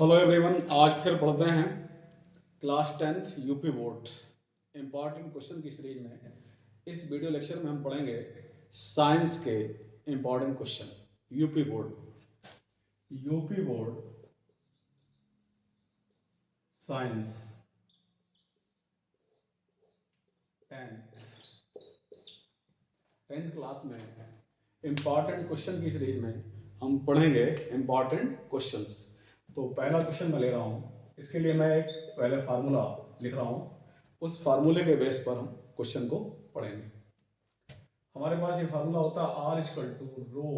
Hello everyone, आज फिर पढ़ते हैं class 10th UP board important question की सीरीज में। इस वीडियो लेक्चर में हम पढ़ेंगे साइंस के important question. UP board science 10th class में इम्पॉर्टेंट क्वेश्चन की सीरीज में हम पढ़ेंगे इम्पॉर्टेंट क्वेश्चंस। तो पहला क्वेश्चन मैं ले रहा हूँ, इसके लिए मैं एक पहले फार्मूला लिख रहा हूँ। उस फार्मूले के बेस पर हम क्वेश्चन को पढ़ेंगे। हमारे पास ये फार्मूला होता है R equal to rho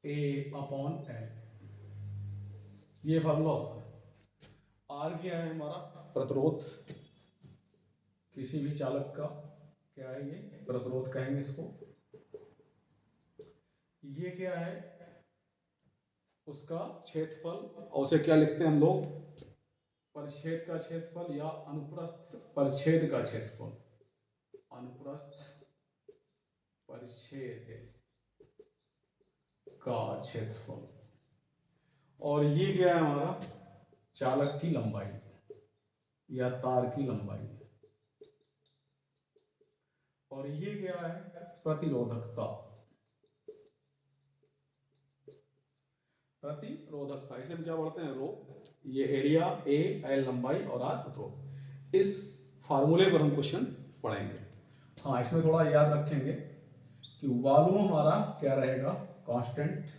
A upon L. ये फार्मूला होता है। आर क्या है हमारा? प्रतिरोध, किसी भी चालक का क्या है? ये प्रतिरोध कहेंगे इसको। ये क्या है? उसका क्षेत्रफल, और उसे क्या लिखते हैं हम लोग? परिच्छेद का क्षेत्रफल या अनुप्रस्थ परिच्छेद का क्षेत्रफल। अनुप्रस्थ परिच्छेद का क्षेत्रफल। और ये क्या है हमारा? चालक की लंबाई या तार की लंबाई। और ये क्या है? प्रतिरोधकता। प्रतिरोधकता इसे हम क्या बोलते हैं? रो। ये एरिया, ए, एल लंबाई और आर प्रतिरोध। इस फार्मूले पर हम क्वेश्चन पढ़ेंगे। हाँ, इसमें थोड़ा याद रखेंगे कि वॉल्यूम हमारा क्या रहेगा? Constant,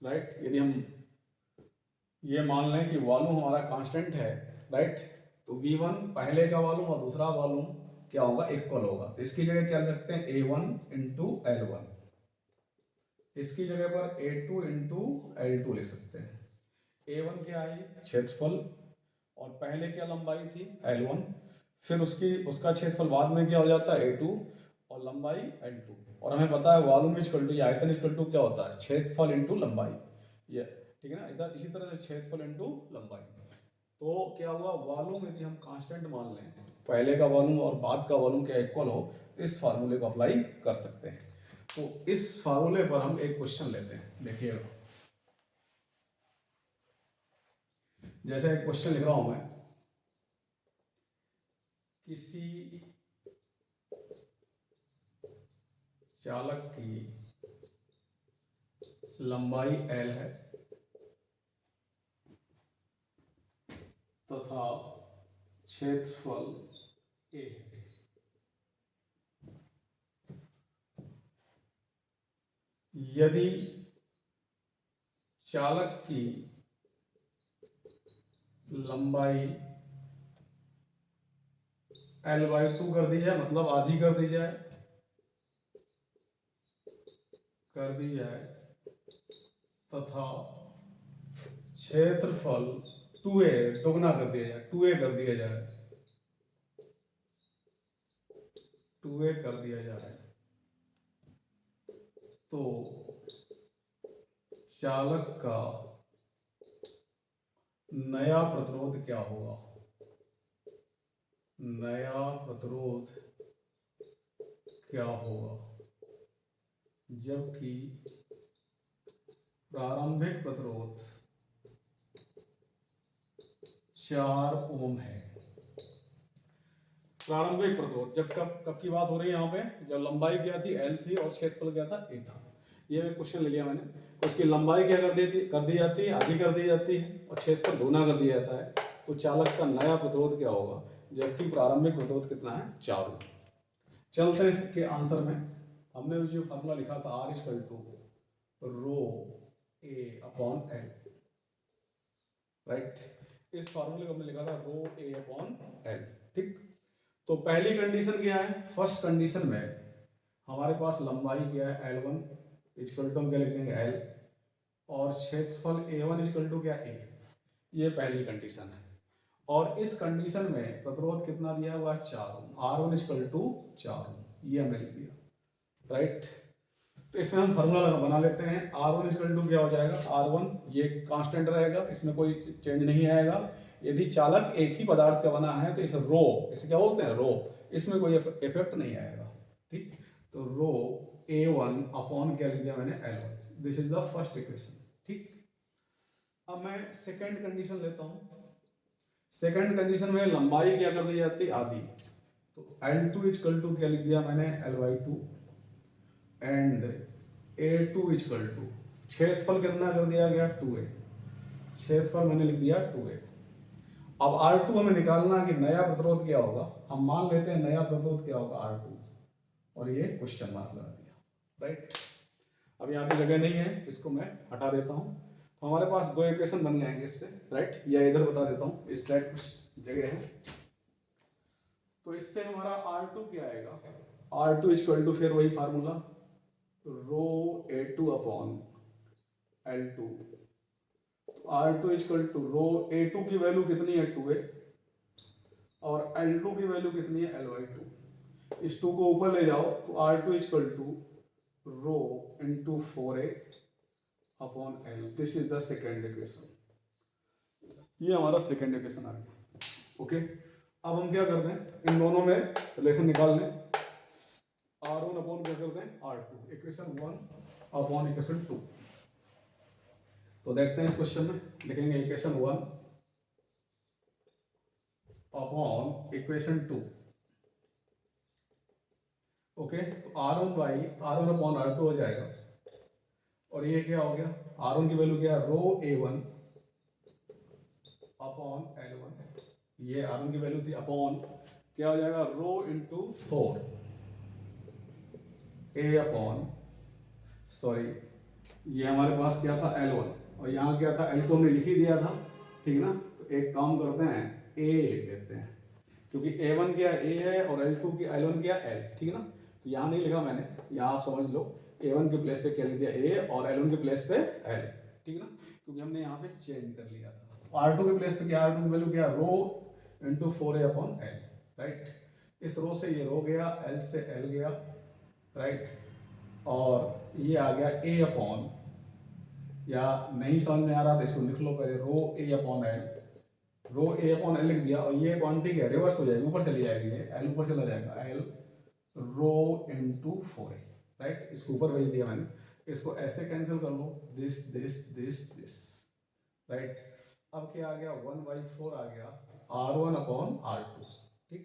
right. यदि हम ये मान लें कि वॉल्यूम हमारा कांस्टेंट है, राइट, तो V1 पहले का वॉल्यूम और दूसरा वॉल्यूम क्या होगा? इक्वल होगा। तो इसकी जगह क्या लिख सकते हैं? A1 into L1। इसकी जगह पर A2 इंटू L2 लिख सकते हैं। A1 क्या है? क्षेत्रफल, और पहले क्या लंबाई थी? L1। फिर उसका क्षेत्रफल बाद में क्या हो जाता है? A2, और लंबाई L2। और हमें पता है वॉल्यूम इक्वल टू या आयतन इक्वल टू क्या होता है? क्षेत्रफल इंटू लंबाई। ये ठीक है ना? इधर इसी तरह से क्षेत्रफल इंटू लंबाई। तो क्या हुआ? वॉल्यूम यदि हम कांस्टेंट मान लें, पहले का वॉल्यूम और बाद का वॉल्यूम क्या इक्वल हो, तो इस फार्मूले को अप्लाई कर सकते हैं। तो इस फार्मूले पर हम एक क्वेश्चन लेते हैं। देखिएगा, जैसे एक क्वेश्चन लिख रहा हूं मैं। किसी चालक की लंबाई L है तथा क्षेत्रफल A है। यदि चालक की लंबाई L/2 कर दी जाए, मतलब आधी कर दी जाए, तथा क्षेत्रफल 2a दोगुना कर दिया जाए, 2a कर दिया जाए, 2a कर दिया जाए, तो चालक का नया प्रतिरोध क्या होगा? नया प्रतिरोध क्या होगा जबकि प्रारंभिक प्रतिरोध 4 ओम है। प्रारंभिक प्रतिरोध जब कब की बात हो रही है यहाँ पे? जब लंबाई क्या थी? L थी, और क्षेत्रफल क्या था? A था। ये मैं क्वेश्चन ले लिया मैंने। उसकी लंबाई क्या कर दी जाती है? आधी कर दी जाती है, और क्षेत्रफल दोगुना कर दिया जाता है। तो चालक का नया प्रतिरोध क्या होगा जबकि प्रारंभिक प्रतिरोध कितना है? 4 ओम। चलते हैं इसके आंसर में। हमने जो फार्मूला लिखा था R equal to rho A upon L, right. इस फार्मूले को हमने लिखा था रो ए अपॉन एल, ठीक। तो पहली कंडीशन क्या है? फर्स्ट कंडीशन में हमारे पास लंबाई क्या है? L1 इक्वल टू हम क्या लिख देंगे? L, और क्षेत्रफल A1 इक्वल टू क्या? A। ये पहली कंडीशन है। और इस कंडीशन में प्रतिरोध कितना दिया हुआ है? 4 ओम। R1 इक्वल टू 4 ओम, ये हमने लिख दिया, राइट। तो इसमें हम फार्मूला बना लेते हैं। R1 इक्वल टू क्या हो जाएगा? R1 ये कांस्टेंट रहेगा, इसमें कोई चेंज नहीं आएगा। यदि चालक एक ही पदार्थ का बना है तो इसे रो, इसे क्या बोलते हैं? रो। इसमें कोई इफेक्ट नहीं आएगा, ठीक। तो रो A1 अपॉन क्या लिख दिया मैंने? L1। This is the first equation. ठीक। अब मैं सेकंड कंडीशन लेता हूँ। सेकंड कंडीशन में लंबाई क्या कर दी जाती है, आधी। तो L2 इक्वल टू क्या लिख दिया मैंने, L/2 and A2 equal to क्षेत्रफल कितना कर दिया गया, 2a। क्षेत्रफल मैंने लिख दिया 2a। अब R2 हमें निकालना कि नया प्रतिरोध क्या होगा। हम मान लेते हैं नया प्रतिरोध क्या होगा, R2, और ये क्वेश्चन मार्क लगा दिया, राइट। अब यहाँ पे जगह नहीं है, इसको मैं हटा देता हूँ। तो हमारे पास दो इक्वेशन बन जाएंगे इससे, राइट। या इधर बता देता हूँ, इस साइड कुछ जगह है। तो इससे हमारा R2 क्या आएगा, R2 इक्वल टू फिर वही formula, rho A2 upon L2। R2 equal to rho A2 की वैल्यू कितनी है, 2a, और L2 की वैल्यू कितनी है, L/2। इस 2 को ऊपर ले जाओ तो R2 equal to rho into 4a upon L। This is the second equation. ये हमारा सेकेंड इक्वेशन आ गया, ओके। अब हम क्या करते हैं, इन दोनों में रिलेशन निकाल लें। R1 अपॉन क्या करते हैं, R2, इक्वेशन 1 अपॉन इक्वेशन 2। तो देखते हैं इस क्वेश्चन में, लिखेंगे इक्वेशन 1 अपॉन इक्वेशन 2, ओके। तो R1 अपॉन R2 हो जाएगा, और ये क्या हो गया, R1 की वैल्यू क्या है, रो A1 अपॉन L1। ये R1 की वैल्यू थी, अपॉन क्या हो जाएगा, rho into 4 A upon, sorry ये हमारे पास क्या था, L1, और यहाँ क्या था, L2 हमने लिख ही दिया था, ठीक है ना। तो एक काम करते हैं, A लिख देते हैं, क्योंकि A1 क्या A है और L2 की L1 क्या L, ठीक है ना। तो यहाँ नहीं लिखा मैंने, यहाँ आप समझ लो, A1 के प्लेस पे क्या लिख दिया, A, और L1 के प्लेस पे L, ठीक है ना, क्योंकि हमने यहाँ पे चेंज कर लिया था। R2 के प्लेस पे क्या, R2 की वैल्यू क्या, row into 4a upon L, right. इस रो से ये रो गया, L से L गया, राइट, और ये आ गया A अपॉन, या नहीं समझ में आ रहा तो इसको लिख लो पहले, rho A upon L, rho A upon L लिख दिया, और ये क्वांटिटी है रिवर्स हो जाएगी, ऊपर चली जाएगी, ये L ऊपर चला जाएगा, L रो इंटू 4a, राइट। इसको ऊपर भेज दिया मैंने, इसको ऐसे कैंसिल कर लो, this this this this, right. अब क्या आ गया, 1/4 आ गया R1 अपॉन R2, ठीक।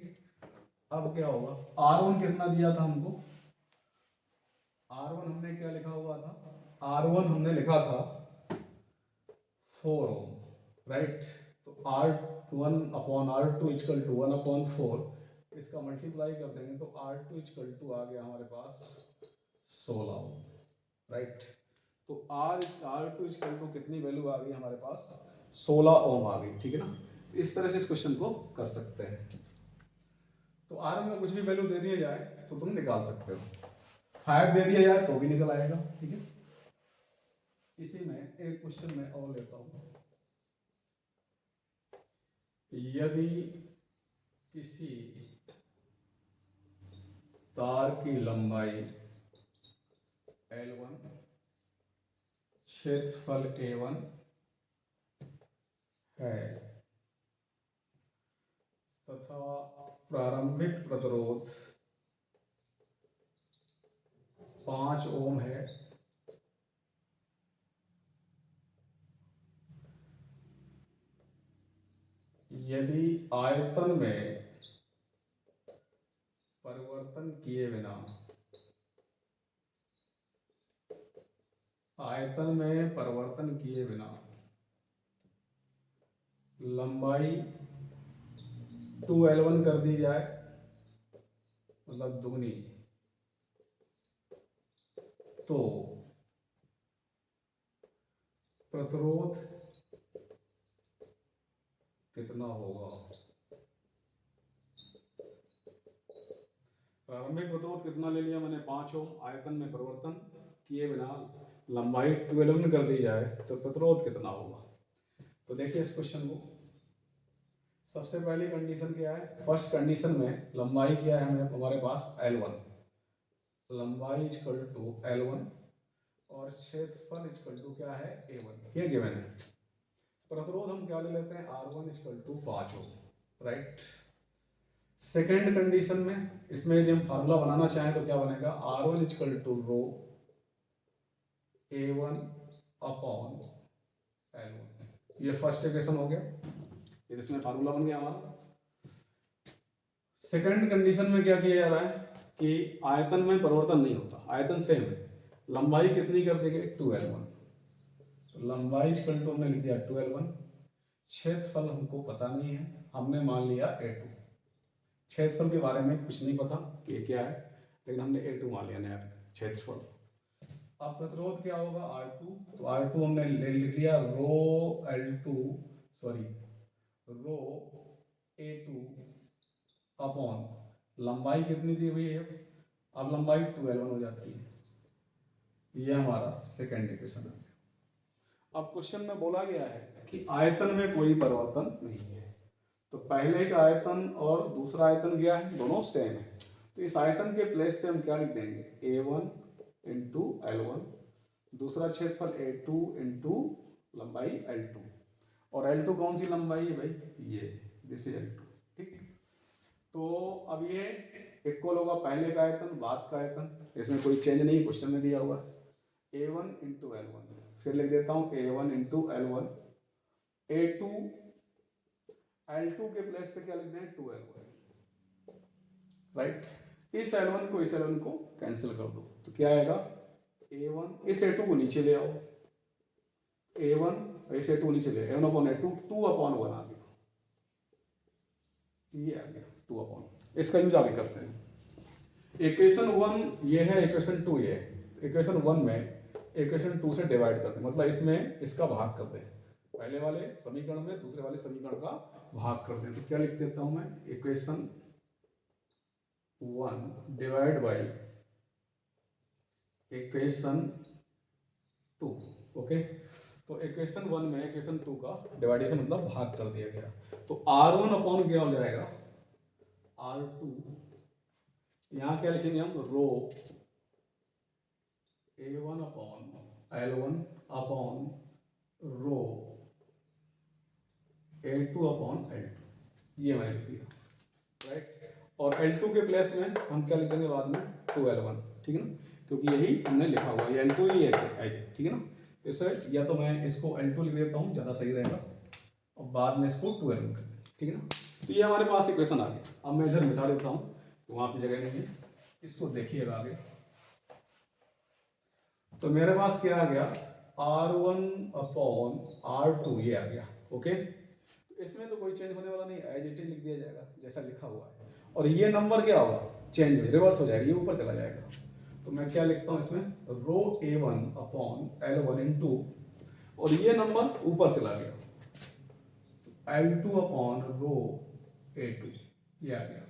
अब क्या होगा, R1 कितना दिया था हमको, R1 हमने क्या लिखा हुआ था, R1 हमने लिखा था 4 ओम, राइट। तो R1 upon R2 equal to 1 upon 4, इसका मल्टीप्लाई कर देंगे तो R2 इक्वल टू आ गया हमारे पास 16 ओम, राइट। तो R2 इक्वल टू कितनी वैल्यू आ गई हमारे पास, 16 ओम आ गई, ठीक है ना। तो इस तरह से इस क्वेश्चन को कर सकते हैं। तो R में कुछ भी वैल्यू दे दिया जाए तो तुम निकाल सकते हो, 5 दे दिया जाए तो भी निकल आएगा, ठीक है। इसी में एक क्वेश्चन मैं और लेता हूं, यदि किसी तार की लंबाई L1, क्षेत्रफल A1 है तथा प्रारंभिक प्रतिरोध 5 ओम है, यदि आयतन में परिवर्तन किए बिना, आयतन में परिवर्तन किए बिना लंबाई 2L1 कर दी जाए, मतलब दुगनी, तो प्रतिरोध कितना होगा। प्रारंभिक प्रतिरोध कितना ले लिया मैंने, 5 ओम, आयतन में परिवर्तन किए बिना लंबाई 2L1 कर दी जाए तो प्रतिरोध कितना होगा। तो देखिए इस क्वेश्चन को, सबसे पहली कंडीशन क्या है, फर्स्ट कंडीशन में लंबाई क्या है हमारे पास L1, लंबाई इक्वल टू L1, और क्षेत्रफल इक्वल टू क्या है A1, ये गिवन है। प्रतिरोध हम क्या ले लेते हैं, R1 equal to 5 ohm, right. Second condition में, इसमें यदि हम फार्मूला बनाना चाहें तो क्या बनेगा, R1 equal to row A1 upon L1। ये फर्स्ट इक्वेशन हो गया, ये इसमें फार्मूला बन गया हमारा। सेकंड कंडीशन में क्या किया जा रहा है कि आयतन में परिवर्तन नहीं होता, आयतन सेम है, लंबाई कितनी कर देंगे 2L1, तो लंबाई इक्वल टू हमने लिख दिया 2L1, क्षेत्रफल हमको पता नहीं है, हमने मान लिया A2। क्षेत्रफल के बारे में कुछ नहीं पता कि ये क्या है, लेकिन हमने A2 मान लिया नया क्षेत्रफल। अब प्रतिरोध क्या होगा R2, तो R2 हमने लिख लिया रो L2 सॉरी रो A2 अपॉन लंबाई कितनी दी हुई है, अब लंबाई 2L1 हो जाती है। ये हमारा सेकेंड इक्वेशन है। अब क्वेश्चन में बोला गया है कि आयतन में कोई परिवर्तन नहीं है, तो पहले का आयतन और दूसरा आयतन क्या है, दोनों सेम है, तो इस आयतन के प्लेस पे हम क्या लिख देंगे A1 इंटू L1, दूसरा क्षेत्रफल A2 इंटू लंबाई L2, और L2 कौन सी लंबाई है भाई, ये दिस इज L2, ठीक। तो अब ये इक्वल होगा पहले का आयतन बाद का आयतन, इसमें कोई चेंज नहीं क्वेश्चन में दिया हुआ है। A1 इंटू L1, फिर लिख देता हूँ A1 into L1, A2 L2 के प्लेस पे क्या लिख दें 2L1, राइट। इस L1 को इस L1 को कैंसिल कर दो, तो क्या आएगा A1, इस A2 को नीचे ले आओ, A1 इस A2 नीचे ले, A1 अपॉन A2 2 अपॉन 1 आ गया, ये आ गया 2 अपॉन, इसका यूज आगे करते हैं। इक्वेशन 1 ये है, इक्वेशन 2 ये है। इक्वेशन 1 में इक्वेशन 2 से डिवाइड कर दें, मतलब इसमें इसका भाग कर दें, पहले वाले समीकरण में दूसरे वाले समीकरण का भाग कर दें, तो क्या लिख देता हूं मैं, equation 1 divide by equation 2, okay. तो इक्वेशन 1 में इक्वेशन 2 का डिवाइडेशन मतलब भाग कर दिया गया, तो R1 अपॉन क्या हो जाएगा R2, यहाँ क्या लिखेंगे हम, रो A1 upon L1 upon rho A2 upon L2, ये मैंने लिख दिया, राइट। और L2 के प्लेस में हम क्या लिख देंगे बाद में 2L1, ठीक है ना, क्योंकि यही हमने लिखा हुआ है, ये L2 ही है, ठीक है ना। इससे या तो मैं इसको L2 लिख देता हूँ, ज़्यादा सही रहेगा, और बाद में इसको 2L1 कर देंगे, ठीक है ना। तो ये हमारे पास इक्वेशन आ गया। अब मैं इधर मिटा देता हूँ, तो वहाँ पे जगह नहीं है, इसको देखिएगा आगे। तो मेरे पास क्या आ गया R1 अपॉन R2, ये आ गया, ओके। तो इसमें तो कोई चेंज होने वाला नहीं, एज इट इज लिख दिया जाएगा जैसा लिखा हुआ है, और ये नंबर क्या होगा, चेंज रिवर्स हो जाएगा, ये ऊपर चला जाएगा। तो मैं क्या लिखता हूँ इसमें, रो A1 अपॉन L1 इंटू, और ये नंबर ऊपर चला गया, L2 अपॉन रो A2, ये आ गया।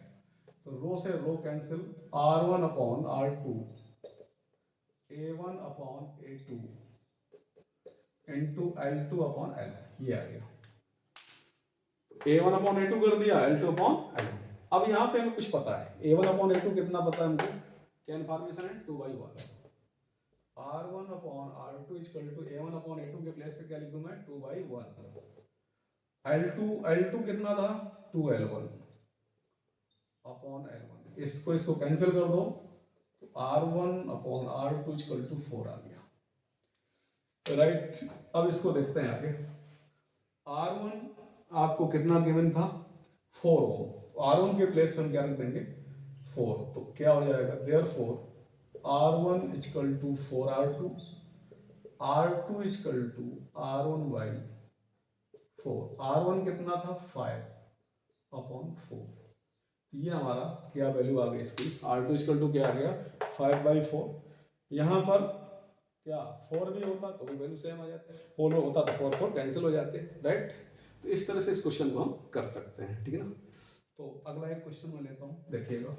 तो रो से row cancel, R1 upon R2, A1 upon A2 into L2 upon L, ये आ गया। A1 अपॉन A2 कर दिया, L2 अपॉन L1। अब यहाँ पे हमें कुछ पता है, A1 अपॉन A2 कितना पता है हमको, क्या इन्फॉर्मेशन है, 2/1। R1 upon R2 equal to A1 upon A2 के प्लेस पे क्या लिख दूं मैं 2/1। L2 कितना था 2L1 अपॉन L1, इसको कैंसिल कर दो, तो R1 upon R2 equal to 4 आ गया, राइट। अब इसको देखते हैं आगे। R1 आपको कितना गिवन था 4 ओम, तो R1 के प्लेस पे हम क्या रख देंगे 4, तो क्या हो जाएगा therefore R1 equal to 4R2, R2 equal to R1/4, R1 कितना था 5 अपॉन 4, ये हमारा क्या वैल्यू आ गई इसकी, R2 इक्वल टू क्या आ गया 5/4। यहाँ पर क्या 4 भी होता तो भी वैल्यू सेम आ जाती, 4 होता तो 4 कैंसिल हो जाते, राइट। तो इस तरह से इस क्वेश्चन को हम कर सकते हैं, ठीक है ना। तो अगला एक क्वेश्चन मैं लेता हूँ, देखिएगा।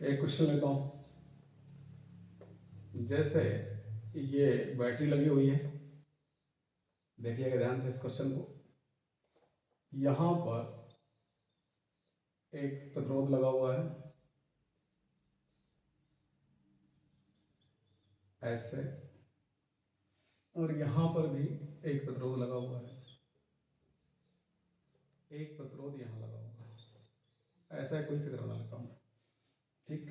एक क्वेश्चन लेता हूँ, जैसे ये बैटरी लगी हुई है, देखिएगा ध्यान से इस क्वेश्चन को। यहाँ पर एक प्रतिरोध लगा हुआ है ऐसे, और यहाँ पर भी एक प्रतिरोध लगा हुआ है, एक प्रतिरोध यहाँ लगा हुआ है, ऐसा कोई फिगर बना लेता हूँ। ठीक।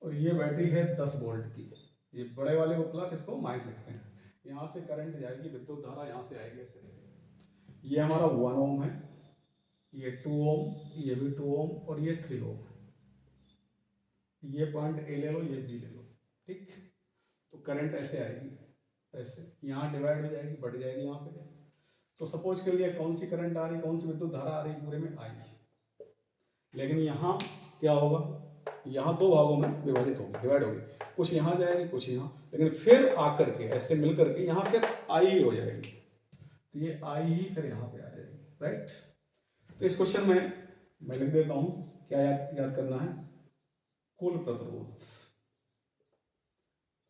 और ये बैटरी है 10 वोल्ट की, ये बड़े वाले को प्लस, इसको माइनस लिखते हैं। यहाँ से करंट जाएगी, विद्युत धारा यहाँ से आएगी ऐसे। ये हमारा 1 ओम है, ये 2 ओम, ये भी 2 ओम, और ये 3 ओम है। ये पॉइंट ए ले लो, ये बी ले लो, ठीक। तो करंट ऐसे आएगी, ऐसे यहाँ डिवाइड हो जाएगी, बढ़ जाएगी यहाँ पे। तो सपोज के लिए कौन सी करंट आ रही, कौन सी विद्युत धारा आ रही, पूरे में आई। लेकिन यहाँ क्या होगा, यहाँ दो भागों में विभाजित होगी, डिवाइड होगी, कुछ यहाँ जाएगी, कुछ यहाँ, लेकिन फिर आकर के ऐसे मिल करके यहाँ फिर आई ही हो जाएगी। तो ये आई ही फिर यहाँ पे आ जाएगी, राइट। तो इस क्वेश्चन में मैं लिख देता हूँ, क्या याद करना है, कुल प्रतिरोध,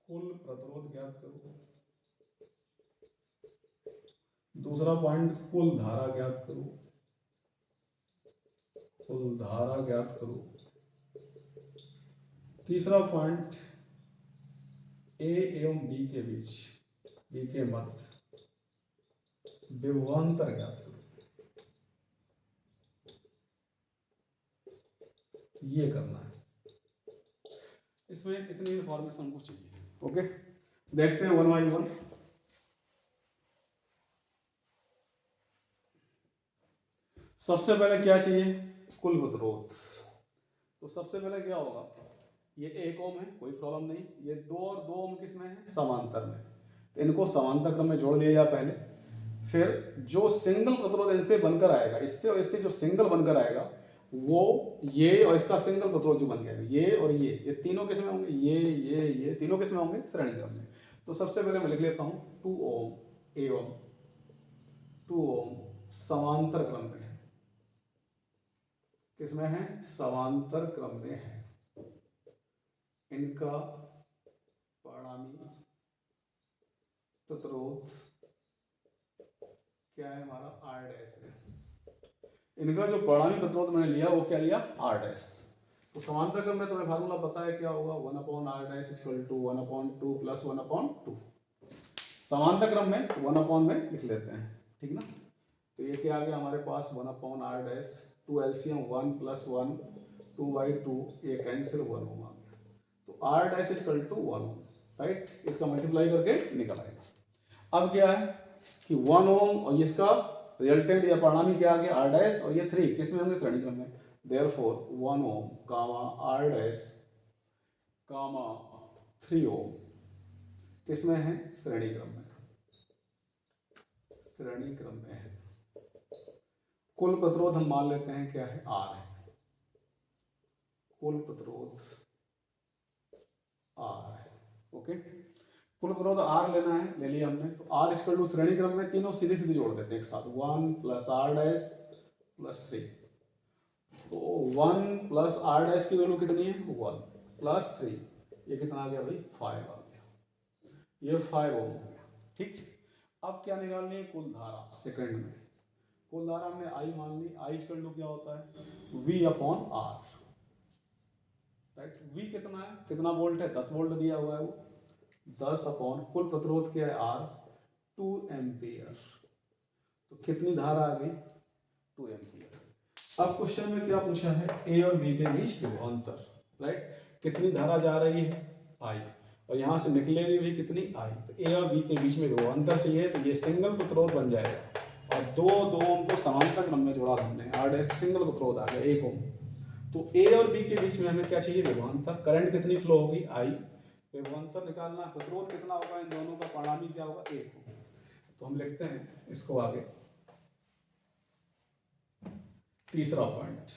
कुल प्रतिरोध ज्ञात करो। दूसरा पॉइंट, कुल धारा ज्ञात करो, कुल धारा ज्ञात करो। तीसरा पॉइंट, ए एवं बी के बीच, बी के मध्य विभवांतर ज्ञात करो। ये करना है, इसमें इतनी इंफॉर्मेशन हमको चाहिए। ओके, देखते हैं 1 बाई 1। सबसे पहले क्या चाहिए, कुल प्रतिरोध। तो सबसे पहले क्या होगा, ये 1 ओम है, कोई प्रॉब्लम नहीं। ये 2 और 2 ओम किस में है, समांतर में। तो इनको समांतर क्रम में जोड़ लिया जाए पहले। फिर जो सिंगल प्रतिरोध इनसे बनकर आएगा, इससे और इससे जो सिंगल बनकर आएगा, वो ये और इसका सिंगल प्रतिरोध जो बन गया, ये और ये तीनों किस में होंगे, ये तीनों किस में होंगे, श्रेणी क्रम में। तो सबसे पहले मैं लिख लेता हूँ 2 ओम एवं 2 ओम समांतर क्रम में है। किसमें है, समांतर क्रम में है। इनका परिणामी प्रतिरोध क्या है, हमारा R डैश है। इनका जो परिणामी प्रतिरोध मैंने लिया वो क्या लिया, R डैश। तो समांतर क्रम में तुम्हें फार्मूला पता है क्या होगा, 1/R dash equal to 1/2 plus 1/2। समांतर क्रम में 1 में लिख लेते हैं, ठीक ना। तो ये क्या आ गया हमारे पास, 1/R डैश, 2 एलसीएम 1 + 1 2/2, ये कैंसिल 1 ओम आ गया। तो R dash equal to 1 ohm, right. इसका मल्टीप्लाई करके निकल आएगा। अब क्या है कि 1 ओम और इसका रिजल्टेंट या परिणामी क्या आ गया, R डैश, और ये 3 किस में होंगे, श्रेणी क्रम में। देयरफॉर 1 ओम कामा R डैश कामा 3 ओम किस में है, श्रेणी क्रम में, श्रेणी क्रम में है। कुल प्रतिरोध हम मान लेते हैं क्या है, R है। कुल प्रतिरोध R है, ओके। कुल प्रतिरोध R लेना है, ले लिया हमने। तो R इक्वल टू श्रेणी क्रम में तीनों सीधे सीधे जोड़ देते हैं एक साथ, 1 + R डैश प्लस 3। तो 1 + R डैश की वैल्यू कितनी है, 1 प्लस 3, ये कितना आ गया भाई, 5 आ गया। ये 5 ओम हो गया, ठीक। अब क्या निकालनी है, कुल धारा सेकंड में। कुल धारा हमने I मान ली। I इक्वल टू क्या होता है, V/R, राइट। V कितना है, कितना वोल्ट है, 10 वोल्ट दिया हुआ है वो, 10 अपॉन कुल प्रतिरोध क्या है R 2 एम्पियर। तो कितनी धारा आ गई, 2 एम्पियर। अब क्वेश्चन में क्या पूछा है, ए और बी के बीच विभवांतर, राइट। कितनी धारा जा रही है, I, और यहाँ से निकलेगी भी कितनी, I। तो ए और बी के बीच में विभवांतर चाहिए, तो ये सिंगल प्रतिरोध बन जाएगा। और 2 ओम को समांतर क्रम में जोड़ा हमने, R डैश सिंगल प्रतिरोध आ गया 1 ओम। तो ए और बी के बीच में हमें क्या चाहिए, विभवांतर। करंट कितनी फ्लो होगी, I। विभवांतर निकालना, प्रतिरोध कितना होगा, इन दोनों का परिणामी क्या होगा, 1 ओम। तो हम लिखते हैं इसको आगे। तीसरा पॉइंट,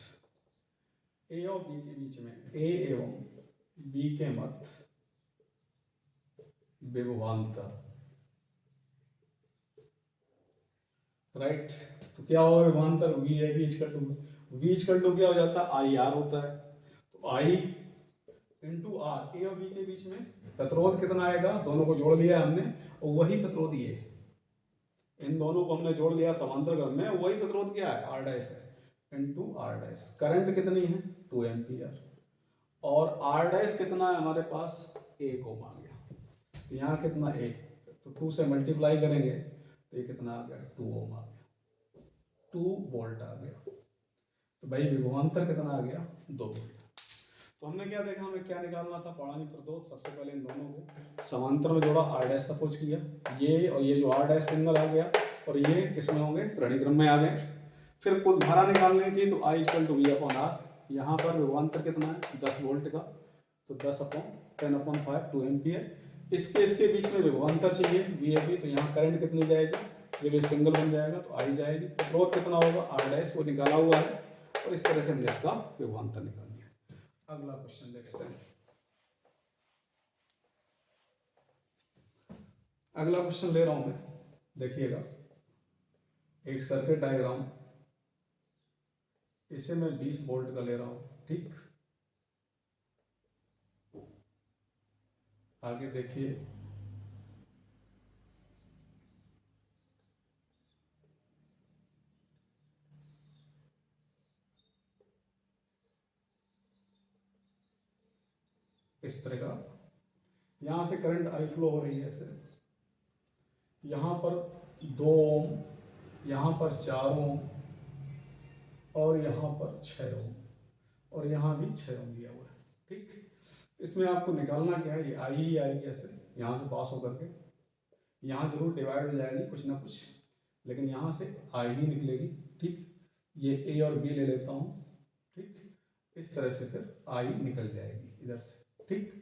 ए और बी के बीच में, ए एवं बी के मध्य विभवांतर, राइट। तो क्या होगा विभवांतर, वी है, वी इक्वल टू क्या हो जाता है, आई आर होता है। तो आई इंटू आर, ए और बी के बीच में प्रतिरोध कितना आएगा, दोनों को जोड़ लिया हमने, और वही प्रतिरोध ये है, इन दोनों को हमने जोड़ लिया समांतर क्रम में, वही प्रतिरोध क्या है, R डैश है, इंटू R डैश। करंट कितनी है, 2 एम्पियर, और R डैश कितना है हमारे पास, 1 ओम आ गया। तो यहाँ कितना, 1, तो 2 से मल्टीप्लाई करेंगे तो ये कितना आ गया, 2 ओम आ गया, 2 वोल्ट आ गया। तो भाई विभवांतर कितना आ गया, 2 वोल्ट। तो हमने क्या देखा, हमें क्या निकालना था, पौड़ानी प्रतिरोध। सबसे पहले इन दोनों को समांतर में जोड़ा, आर डैश सपोज किया, ये और ये जो आर डैश सिंगल आ गया और ये किस में होंगे, श्रेणी क्रम में आ गए। फिर कुल धारा निकालनी थी, तो I equal to V upon R. यहाँ पर विभवांतर कितना है, 10 वोल्ट का, तो 10/10/5 2 एम्पियर। इसके बीच में विभवांतर चाहिए वी ए बी, तो यहाँ करंट कितनी जाएगी, जब ये सिंगल बन जाएगा तो आई जाएगी। तो प्रतिरोध कितना होगा, आर डैश, वो निकाला हुआ है, और इस तरह से हमने इसका विभवांतर निकाल दिया। अगला क्वेश्चन देखते हैं। अगला क्वेश्चन ले रहा हूं मैं, देखिएगा, एक सर्किट डायग्राम, इसे मैं 20 वोल्ट का ले रहा हूं, ठीक। आगे देखिए, इस तरह का, यहां से करंट आई फ्लो हो रही है ऐसे, यहाँ पर 2 ओम, यहाँ पर 4 ओम, और यहाँ पर 6 ओम, और यहाँ भी 6 ओम दिया हुआ है, ठीक। इसमें आपको निकालना क्या है, ये आई ही आएगी ऐसे, यहाँ से पास होकर के, यहाँ जरूर डिवाइड हो जाएगी कुछ ना कुछ, लेकिन यहाँ से आई ही निकलेगी, ठीक। ये ए और बी ले लेता हूँ, ठीक। इस तरह से फिर आई निकल जाएगी इधर से, ठीक।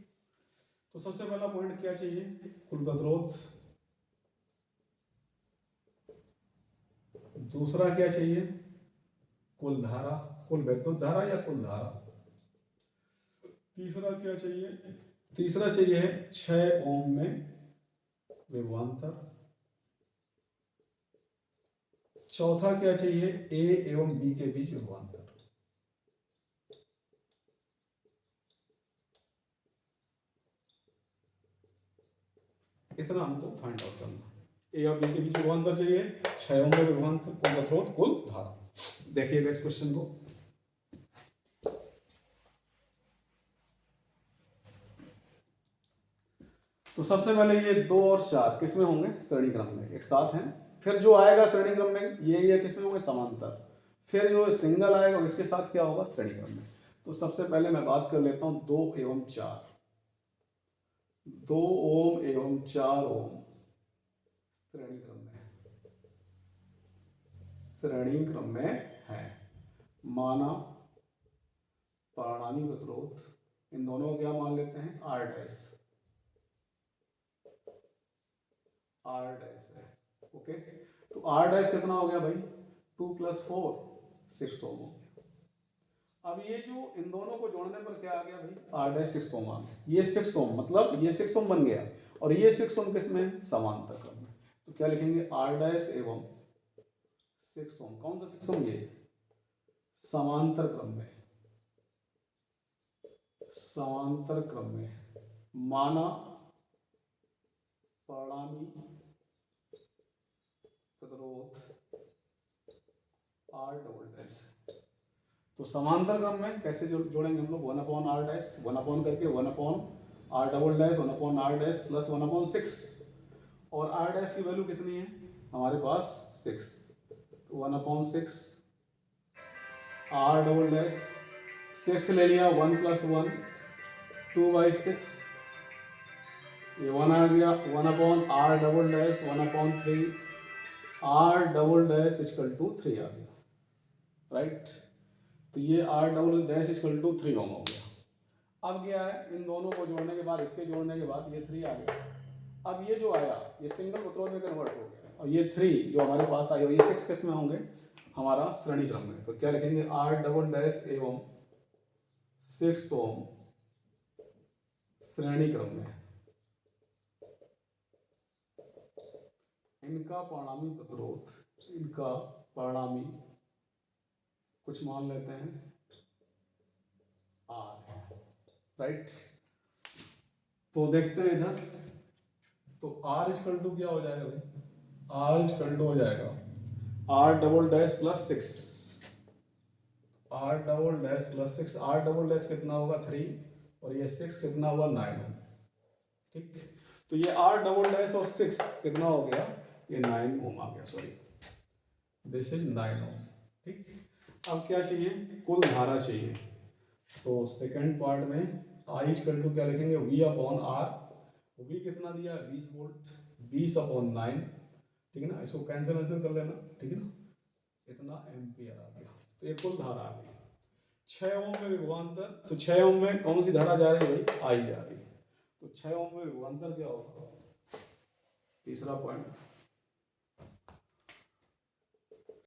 तो सबसे पहला पॉइंट क्या चाहिए, कुल प्रतिरोध। दूसरा क्या चाहिए, कुल धारा, कुल विद्युत धारा या कुल धारा। तीसरा क्या चाहिए, तीसरा चाहिए 6 ओम में विभवांतर। चौथा क्या चाहिए, ए एवं बी के बीच विभवांतर। इतना हमको फाइंड आउट करना। ए और बी के बीच विभवांतर चाहिए, 6 ओम में विभवांतर, कुल प्रतिरोध, कुल धारा। देखिएगा इस क्वेश्चन को, तो सबसे पहले ये 2 और 4 किस में होंगे, श्रेणी क्रम में, एक साथ हैं। फिर जो आएगा श्रेणी क्रम में, ये किस में होंगे, समांतर। फिर जो सिंगल आएगा इसके साथ क्या होगा, श्रेणी क्रम में। तो सबसे पहले मैं बात कर लेता हूं 2 एवं 4, 2 ओम एवं 4 ओम श्रेणी क्रम में, श्रेणी क्रम में है। माना परिणामी प्रतिरोध, इन दोनों को क्या मान लेते हैं, आर डैश, आर डैश है, ओके। तो आर डैश कितना हो गया भाई, 2 + 4 6 ओम हो गया। अब ये जो इन दोनों को जोड़ने पर क्या आ गया भाई, आर डैश 6 ओम आ गया। ये 6 ओम मतलब ये 6 ओम बन गया, और ये 6 ओम किसमें, समांतर क्रम में। तो क्या लिखेंगे, आर डैश एवं 6 ओम, कौन सा 6 ओम, ये समांतर क्रम में, समांतर क्रम में। माना परिणामी प्रतिरोध आर डबल डैश। तो समांतर क्रम में कैसे जोड़ेंगे हम लोग, 1/r डैश, 1 करके 1/r double dash, 1/r dash plus 1/6, और r डैश की वैल्यू कितनी है हमारे पास, 6, तो 1/6 r डबल डैश, 6 ले लिया, 1 + 1 2/6, ये 1 आ गया, 1/r double dash 1/3, r double dash equal to 3 आ गया, राइट। तो ये r double dash equal to 3 ohm हो गया। अब क्या है, इन दोनों को जोड़ने के बाद, इसके जोड़ने के बाद ये 3 आ गया। अब ये जो आया ये सिंगल प्रतिरोध में कन्वर्ट हो गया, और ये 3 जो हमारे पास आए, ये 6 किस में होंगे, हमारा श्रेणी क्रम में। तो क्या लिखेंगे, r डबल डैश एवं 6 ओम श्रेणी क्रम में, इनका परिणामी प्रतिरोध, इनका परिणामी कुछ मान लेते हैं R है, राइट। तो देखते हैं इधर, तो R इक्वल टू क्या हो जाएगा भाई, R इक्वल टू हो जाएगा R double dash plus 6, R double dash plus 6, R double dash कितना होगा 3, और ये 6 कितना हुआ 9, ठीक। तो ये R डबल डैश और 6 कितना हो गया, ये 9 ओम आ गया, सॉरी दिस इज 9 ओम, ठीक। अब क्या चाहिए, कुल धारा चाहिए। तो सेकंड पार्ट में आई इक्वल टू क्या लिखेंगे, वी अपॉन आर, वी कितना दिया है 20 वोल्ट, 20 अपॉन 9, ठीक है ना, इसको कैंसिल कर लेना, ठीक है ना, इतना एम्पियर आ गया। तो ये कुल धारा आ गई 6 ओम में विभवांतर। तो 6 ओम में कौन सी धारा जा रही है भाई, आई जा रही है। तो 6 ओम में विभवांतर क्या होगा, तीसरा पॉइंट